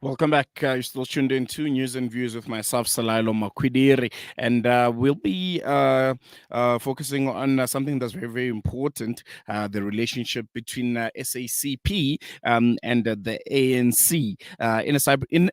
Welcome back. You're still tuned in to News and Views with myself, Salailo Makwidiri. And we'll be focusing on something that's very, very important, the relationship between SACP and the ANC.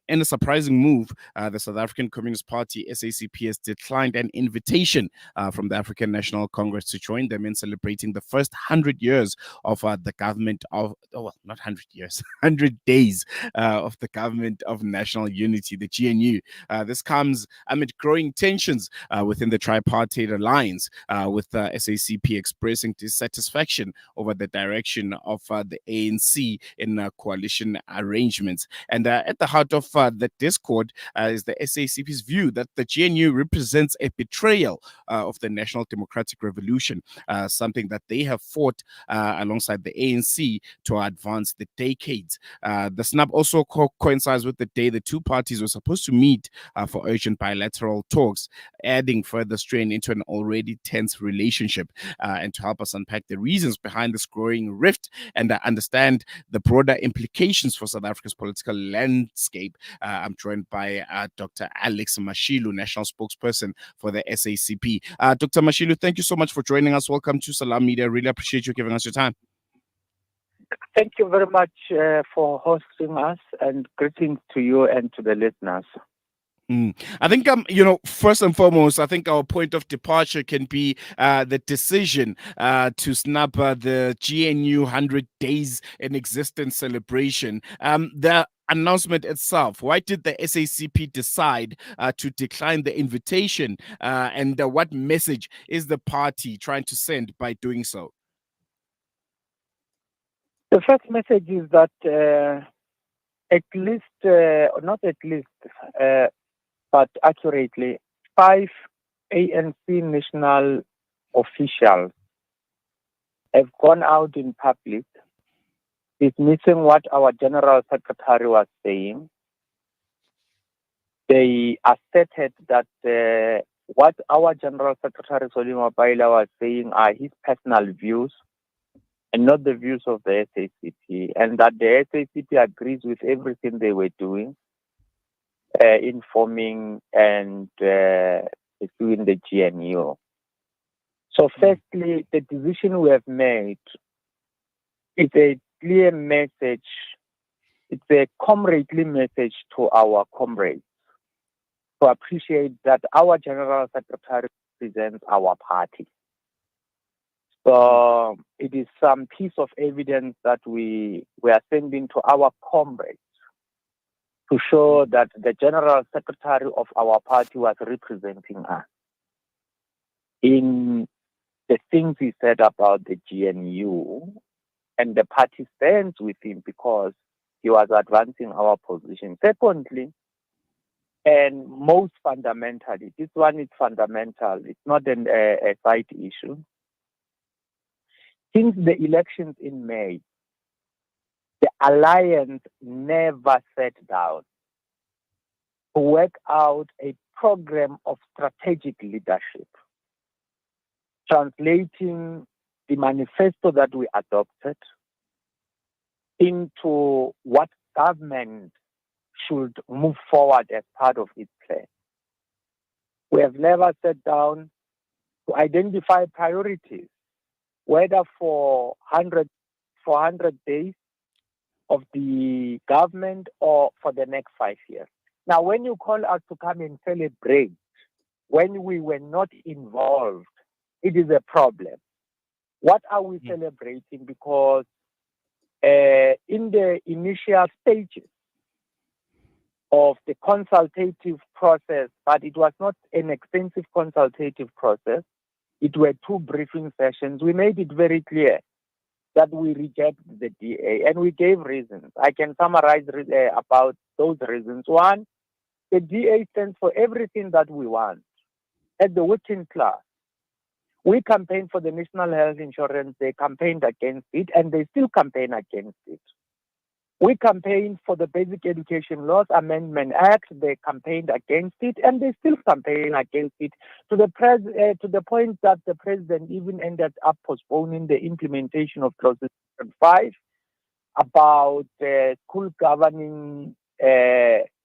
In a surprising move, the South African Communist Party, SACP, has declined an invitation from the African National Congress to join them in celebrating the first 100 years of the government of, not 100 years, 100 days of the government of National Unity, the GNU. This comes amid growing tensions within the tripartite alliance, with SACP expressing dissatisfaction over the direction of the ANC in coalition arrangements. And at the heart of the discord is the SACP's view that the GNU represents a betrayal of the National Democratic Revolution, something that they have fought alongside the ANC to advance the decades. The snub also coincides with the day the two parties were supposed to meet for urgent bilateral talks, adding further strain into an already tense relationship. And to help us unpack the reasons behind this growing rift and understand the broader implications for South Africa's political landscape, I'm joined by Dr. Alex Mashilo, National Spokesperson for the SACP. Dr. Mashilo, thank you so much for joining us. Welcome to Salam Media. Really appreciate you giving us your time. Thank you very much for hosting us, and greetings to you and to the listeners. I think, first and foremost, I think our point of departure can be the decision to snap the GNU 100 Days in Existence celebration. The announcement itself, why did the SACP decide to decline the invitation, and what message is the party trying to send by doing so? The first message is that but accurately, 5 ANC national officials have gone out in public dismissing what our General Secretary was saying. They asserted that what our General Secretary Solimo Baila was saying are his personal views and not the views of the SACP, and that the SACP agrees with everything they were doing, informing and pursuing the GNU. So firstly, the decision we have made is a clear message, it's a comradely message to our comrades to appreciate that our General Secretary represents our party. So it is some piece of evidence that we are sending to our comrades to show that the General Secretary of our party was representing us in the things he said about the GNU, and the party stands with him because he was advancing our position. Secondly, and most fundamentally, this one is fundamental, it's not a side issue. Since the elections in May, the alliance never sat down to work out a program of strategic leadership, translating the manifesto that we adopted into what government should move forward as part of its plan. We have never sat down to identify priorities, whether for 100 days of the government or for the next 5 years. Now, when you call us to come and celebrate when we were not involved, it is a problem. What are we celebrating? Because in the initial stages of the consultative process, but it was not an extensive consultative process, it were 2 briefing sessions, we made it very clear that we reject the DA, and we gave reasons. I can summarize about those reasons. One, the DA stands for everything that we want. At the working class, we campaigned for the National Health Insurance, they campaigned against it, and they still campaign against it. We campaigned for the Basic Education Laws Amendment Act. They campaigned against it, and they still campaign against it to the point that the president even ended up postponing the implementation of Clause 5 about school governing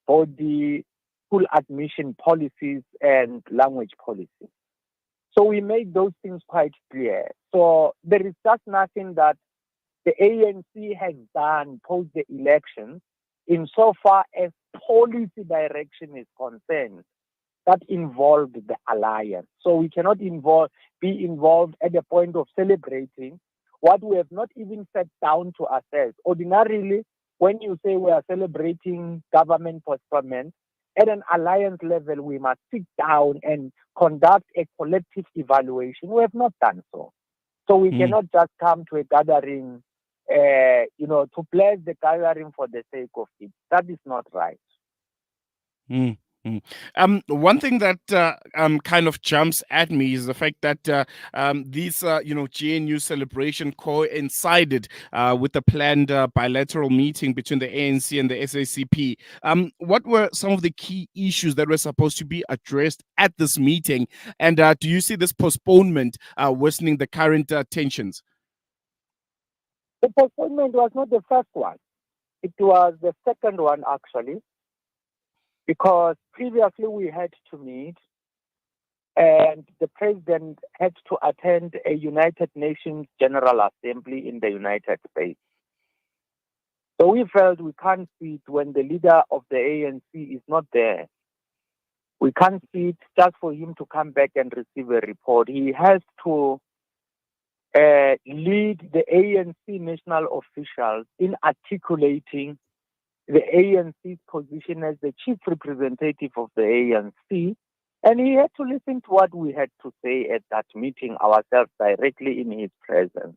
body, school admission policies, and language policies. So we made those things quite clear. So there is just nothing that the ANC has done post the election insofar as policy direction is concerned that involved the alliance. So we cannot be involved at the point of celebrating what we have not even sat down to assess. Ordinarily, when you say we are celebrating government postponement, at an alliance level, we must sit down and conduct a collective evaluation. We have not done so. So we cannot just come to a gathering, to bless the gathering for the sake of it. That is not right. One thing that kind of jumps at me is the fact that these GNU celebration coincided with the planned bilateral meeting between the ANC and the SACP. What were some of the key issues that were supposed to be addressed at this meeting, and do you see this postponement worsening the current tensions? The postponement was not the first one; it was the second one, actually. Because previously we had to meet and the president had to attend a United Nations General Assembly in the United States. So we felt we can't sit when the leader of the ANC is not there. We can't sit just for him to come back and receive a report. He has to lead the ANC national officials in articulating the ANC's position as the chief representative of the ANC, and he had to listen to what we had to say at that meeting ourselves directly in his presence.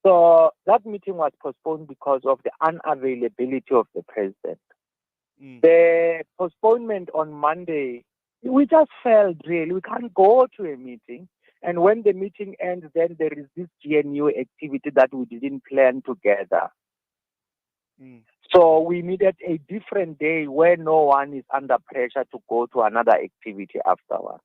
So that meeting was postponed because of the unavailability of the president. The postponement on Monday, we just felt really we can't go to a meeting, and when the meeting ends, then there is this GNU activity that we didn't plan together. So we needed a different day where no one is under pressure to go to another activity afterwards.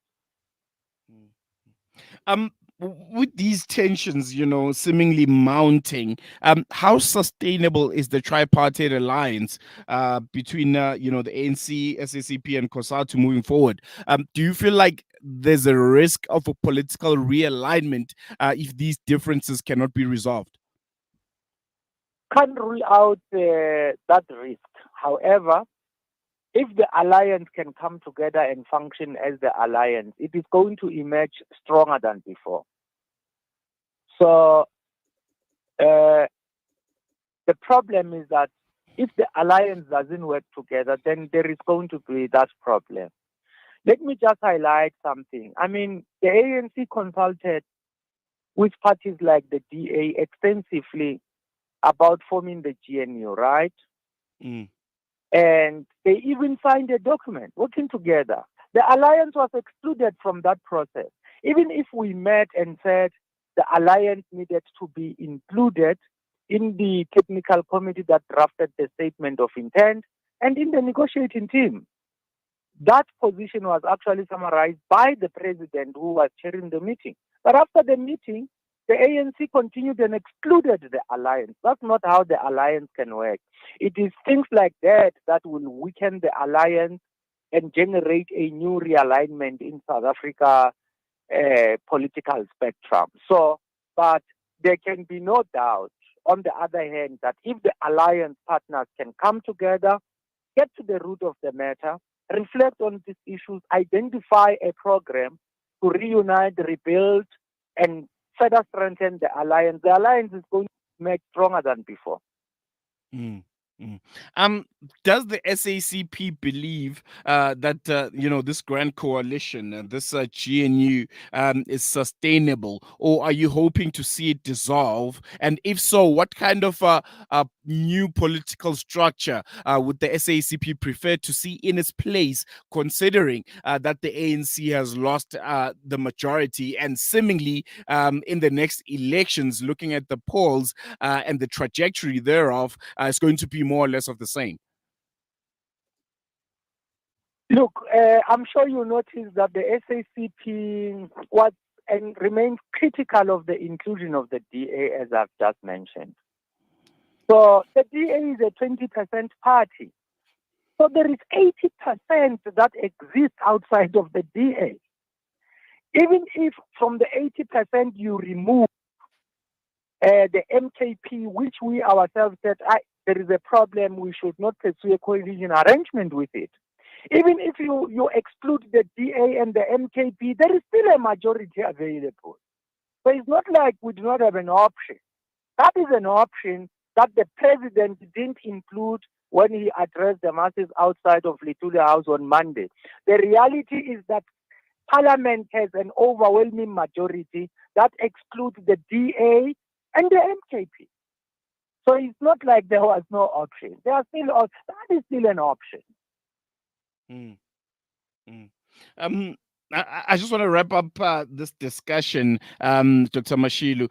With these tensions, seemingly mounting, how sustainable is the tripartite alliance between, the ANC, SACP, and COSATU moving forward? Do you feel like there's a risk of a political realignment if these differences cannot be resolved? Can't rule out that risk. However, if the alliance can come together and function as the alliance, it is going to emerge stronger than before. So the problem is that if the alliance doesn't work together, then there is going to be that problem. Let me just highlight something. I mean, the ANC consulted with parties like the DA extensively about forming the GNU, right? And they even signed a document working together. The alliance was excluded from that process. Even if we met and said the alliance needed to be included in the technical committee that drafted the statement of intent and in the negotiating team, that position was actually summarized by the president who was chairing the meeting. But after the meeting, the ANC continued and excluded the alliance. That's not how the alliance can work. It is things like that that will weaken the alliance and generate a new realignment in South Africa political spectrum. So, but there can be no doubt, on the other hand, that if the alliance partners can come together, get to the root of the matter, reflect on these issues, identify a program to reunite, rebuild, and further strengthen the alliance is going to make stronger than before. Does the SACP believe that this grand coalition, this GNU, is sustainable, or are you hoping to see it dissolve? And if so, what kind of new political structure would the SACP prefer to see in its place, considering that the ANC has lost the majority and seemingly in the next elections, looking at the polls and the trajectory thereof, is going to be more or less of the same? Look, I'm sure you noticed that the SACP was and remains critical of the inclusion of the DA, as I've just mentioned. So the DA is a 20% party. So there is 80% that exists outside of the DA. Even if from the 80% you remove the MKP, which we ourselves said there is a problem, we should not pursue a coalition arrangement with it. Even if you exclude the DA and the MKP, there is still a majority available. So it's not like we do not have an option. That is an option that the president didn't include when he addressed the masses outside of Litule House on Monday. The reality is that Parliament has an overwhelming majority that excludes the DA and the MKP. So it's not like there was no option. That is still an option. Mm. Mm. I just want to wrap up this discussion, Dr. Mashilo.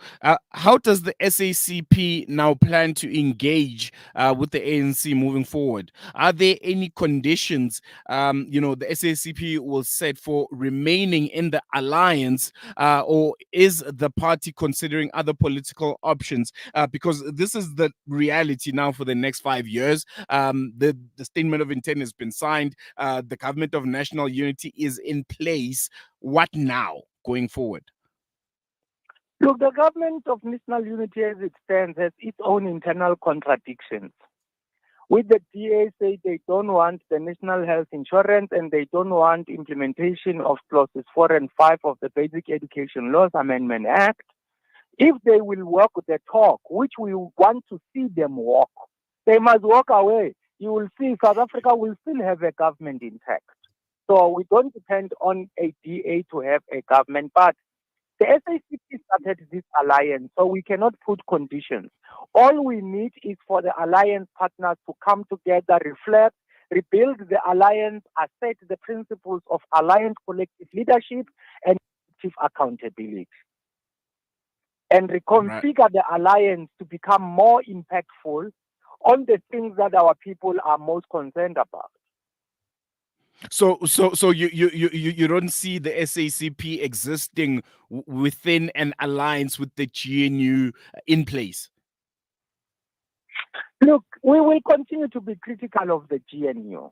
How does the SACP now plan to engage with the ANC moving forward? Are there any conditions, the SACP will set for remaining in the alliance, or is the party considering other political options? Because this is the reality now for the next 5 years. The statement of intent has been signed. The government of national unity is in place. What now going forward? Look, the government of national unity as it stands has its own internal contradictions. With the DA say they don't want the national health insurance and they don't want implementation of clauses 4 and 5 of the Basic Education Laws Amendment Act. If they will walk the talk, which we want to see them walk, they must walk away. You will see South Africa will still have a government intact. So we don't depend on a DA to have a government, but the SACP started this alliance, so we cannot put conditions. All we need is for the alliance partners to come together, reflect, rebuild the alliance, assert the principles of alliance collective leadership and collective accountability, and reconfigure the alliance to become more impactful on the things that our people are most concerned about. So you don't see the SACP existing within an alliance with the GNU in place? Look, we will continue to be critical of the GNU.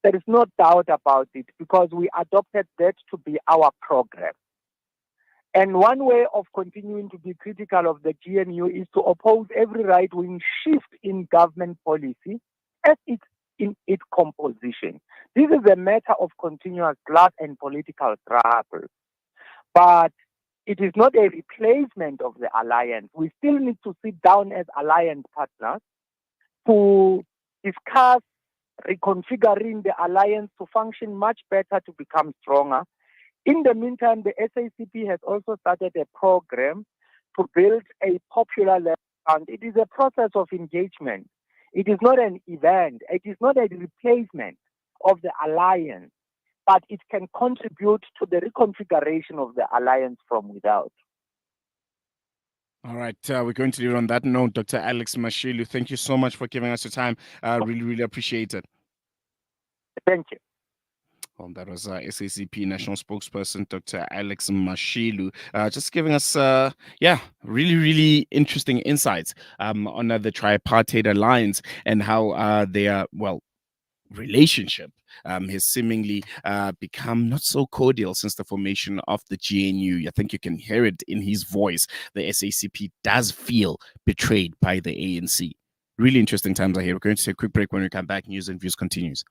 There is no doubt about it because we adopted that to be our program. And one way of continuing to be critical of the GNU is to oppose every right-wing shift in government policy as it's in its composition. This is a matter of continuous blood and political struggle. But it is not a replacement of the alliance. We still need to sit down as alliance partners to discuss reconfiguring the alliance to function much better, to become stronger. In the meantime, the SACP has also started a program to build a popular level fund. It is a process of engagement. It is not an event. It is not a replacement of the alliance, but it can contribute to the reconfiguration of the alliance from without. All right, we're going to leave it on that note. Dr. Alex Mashilo, thank you so much for giving us your time. Really, really appreciate it. Thank you. Well, that was SACP National Spokesperson Dr. Alex Mashilo, just giving us, really, really interesting insights on the tripartite alliance and how their, relationship has seemingly become not so cordial since the formation of the GNU. I think you can hear it in his voice. The SACP does feel betrayed by the ANC. Really interesting times ahead. We're going to take a quick break. When we come back, news and views continues.